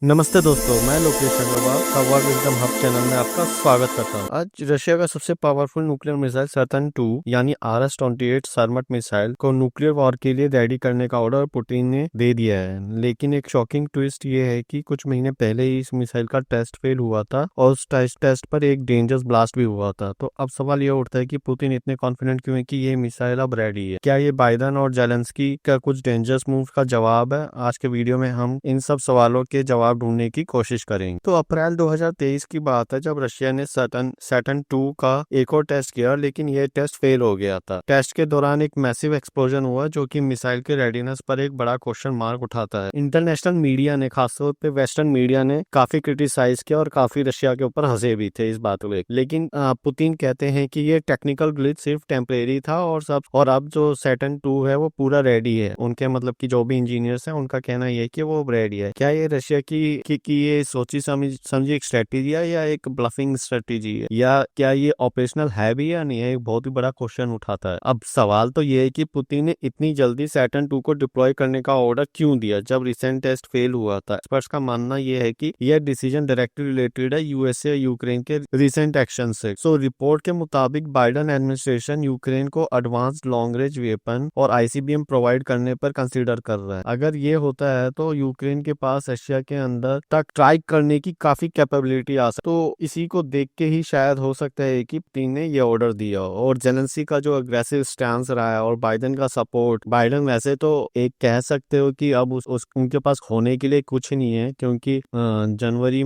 नमस्ते दोस्तों, मैं लोकेश अग्रवाल खबर विजडम हब चैनल में आपका स्वागत करता हूं। आज रशिया का सबसे पावरफुल न्यूक्लियर मिसाइल सैटर्न 2 यानी RS-28 सरमट मिसाइल को न्यूक्लियर वॉर के लिए रेडी करने का ऑर्डर पुतिन ने दे दिया है। लेकिन एक शॉकिंग ट्विस्ट ये है कि कुछ महीने पहले ही इस मिसाइल का टेस्ट फेल हुआ था और उस टेस्ट पर एक डेंजरस ब्लास्ट भी हुआ था। तो अब सवाल ये उठता है कि पुतिन इतने कॉन्फिडेंट क्यों है कि ये मिसाइल अब रेडी है। क्या ये बाइडेन और जेलेंस्की का कुछ डेंजरस मूव का जवाब है? आज के वीडियो में हम इन सब सवालों के जवाब ढूंढने की कोशिश करेंगे। तो अप्रैल 2023 की बात है जब रशिया ने सैटर्न 2 का एक और टेस्ट किया, लेकिन यह टेस्ट फेल हो गया था। टेस्ट के दौरान एक मैसिव एक्सप्लोजन हुआ जो कि मिसाइल के रेडीनेस पर एक बड़ा क्वेश्चन मार्क उठाता है। इंटरनेशनल मीडिया ने, खासतौर पे वेस्टर्न मीडिया ने काफी क्रिटिसाइज किया और काफी रशिया के ऊपर हंसे भी थे इस बात को। लेकिन पुतिन कहते हैं कि ये टेक्निकल ग्लिच सिर्फ टेम्परेरी था और अब जो सैटर्न 2 है वो पूरा रेडी है। उनके मतलब कि जो भी इंजीनियर्स हैं उनका कहना यह है कि वो रेडी है। क्या ये रशिया की ये सोची समझी एक स्ट्रेटेजी है या एक ब्लफिंग स्ट्रेटेजी है, या क्या ये ऑपरेशनल है भी या नहीं है? एक बहुत ही बड़ा क्वेश्चन उठाता है। अब सवाल तो ये है कि पुतिन ने इतनी जल्दी सैटर्न 2 को डिप्लॉय करने का ऑर्डर क्यों दिया जब रिसेंट टेस्ट फेल हुआ था। एक्सपर्ट्स का मानना यह है कि यह डिसीजन डायरेक्टली रिलेटेड है यूएसए यूक्रेन के रिसेंट एक्शन से। रिपोर्ट के मुताबिक बाइडेन एडमिनिस्ट्रेशन यूक्रेन को एडवांस्ड लॉन्ग रेंज वेपन और आईसीबीएम प्रोवाइड करने पर कंसीडर कर रहा है। अगर ये होता है तो यूक्रेन के पास रशिया के अंदर तक स्ट्राइक करने की काफी कैपेबिलिटी आ सकती। तो इसी को देख के ही शायद हो सकता है कि पुतिन ने ये ऑर्डर दिया। और जेलेंस्की का जो अग्रेसिव स्टैंस रहा है और बाइडेन का सपोर्ट, बाइडेन वैसे तो एक कह सकते हो कि अब उनके पास होने के लिए कुछ नहीं है, क्योंकि जनवरी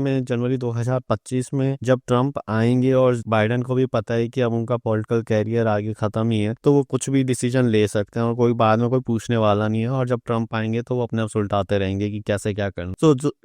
2025 में जब ट्रम्प आएंगे और बाइडेन को भी पता है कि अब उनका पॉलिटिकल कैरियर आगे खत्म ही है, तो वो कुछ भी डिसीजन ले सकते हैं और कोई बाद में कोई पूछने वाला नहीं है। और जब ट्रम्प आएंगे तो वो अपने आप सुलटाते रहेंगे कि कैसे क्या करना।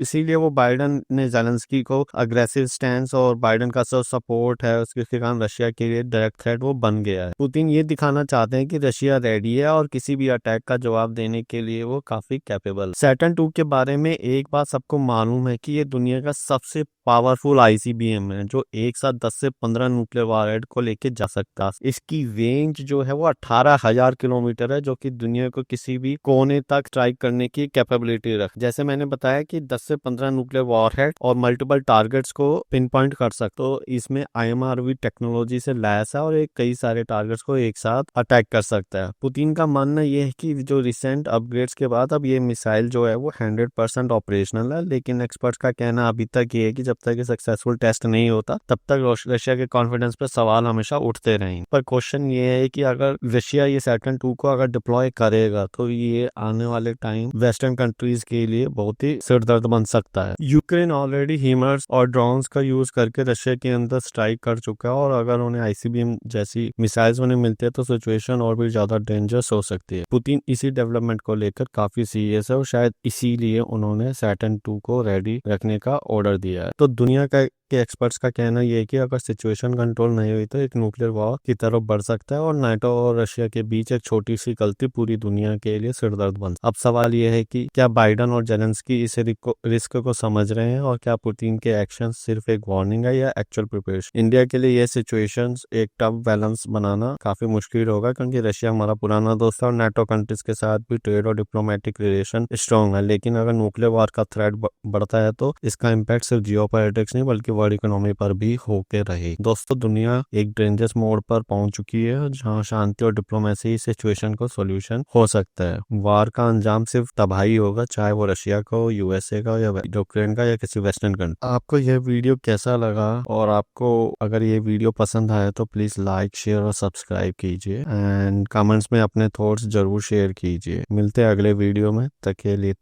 इसीलिए वो बाइडेन ने जेलेंस्की को अग्रेसिव स्टैंस और बाइडेन का सपोर्ट है उसके कारण रशिया के लिए डायरेक्ट थ्रेट वो बन गया है। पुतिन ये दिखाना चाहते हैं कि रशिया रेडी है और किसी भी अटैक का जवाब देने के लिए वो काफी कैपेबल। सैटर्न 2 के बारे में एक बात सबको मालूम है कि ये दुनिया का सबसे पावरफुल आईसीबीएम है जो एक साथ 10 से 15 न्यूक्लियर वॉरहेड को लेके जा सकता है। इसकी रेंज जो है वो 18,000 किलोमीटर है, जो कि दुनिया को किसी भी कोने तक स्ट्राइक करने की कैपेबिलिटी रख। जैसे मैंने बताया कि 10 से 15 न्यूक्लियर वॉरहेड और मल्टीपल टारगेट्स को पिन पॉइंट कर सकते। तो इसमें आईएमआरवी टेक्नोलॉजी से लैस है और कई सारे टारगेट्स को एक साथ अटैक कर सकता है। पुतिन का मानना यह है कि जो रिसेंट अपग्रेड्स के बाद अब ये मिसाइल जो है वो 100% ऑपरेशनल है। लेकिन एक्सपर्ट्स का कहना अभी तक ये है कि जब तक सक्सेसफुल टेस्ट नहीं होता तब तक रशिया के कॉन्फिडेंस पर सवाल हमेशा उठते रहेंगे। पर क्वेश्चन ये है कि अगर रशिया ये सैटर्न 2 को अगर डिप्लॉय करेगा तो ये आने वाले टाइम वेस्टर्न कंट्रीज के लिए बहुत ही सिरदर्द बन सकता है। यूक्रेन ऑलरेडी हीमर्स और ड्रोन्स का यूज करके रशिया के अंदर स्ट्राइक कर चुका है और अगर उन्हें आईसीबीएम जैसी मिसाइल्स उन्हें मिलते हैं तो सिचुएशन और भी ज्यादा डेंजरस हो सकती है। पुतिन इसी डेवलपमेंट को लेकर काफी सीरियस है और शायद इसीलिए उन्होंने सैटर्न 2 को रेडी रखने का ऑर्डर दिया है। तो दुनिया के एक्सपर्ट्स का कहना यह है कि अगर सिचुएशन कंट्रोल नहीं हुई तो एक न्यूक्लियर वॉर की तरफ बढ़ सकता है और नाटो और रशिया के बीच एक छोटी सी गलती पूरी दुनिया के लिए सिरदर्द बन। अब सवाल यह है कि क्या बाइडेन और जेलेंस्की इस रिस्क को समझ रहे हैं और क्या पुतिन के एक्शन सिर्फ एक वार्निंग है या एक्चुअल प्रिपरेशन। इंडिया के लिए यह सिचुएशन एक टफ बैलेंस बनाना काफी मुश्किल होगा, क्योंकि रशिया हमारा पुराना दोस्त है और नाटो कंट्रीज के साथ भी ट्रेड और डिप्लोमेटिक रिलेशन स्ट्रॉन्ग है। लेकिन अगर न्यूक्लियर वॉर का थ्रेट बढ़ता है तो इसका इम्पैक्ट सिर्फ जियोपॉलिटिक्स नहीं बल्कि वर्ल्ड इकोनॉमी पर भी होके रहे। दोस्तों, दुनिया एक डेंजरस मोड पर पहुंच चुकी है जहां शांति और डिप्लोमेसी सिचुएशन को सॉल्यूशन हो सकता है। वार का अंजाम सिर्फ तबाही होगा, चाहे वो रशिया का हो, यूएसए का या यूक्रेन का या किसी वेस्टर्न कंट्री। आपको यह वीडियो कैसा लगा और आपको अगर ये वीडियो पसंद आया तो प्लीज लाइक, शेयर और सब्सक्राइब कीजिए एंड कमेंट्स में अपने थॉट्स जरूर शेयर कीजिए। मिलते हैं अगले वीडियो में, तक के लिए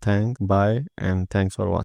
bye and thanks for watching.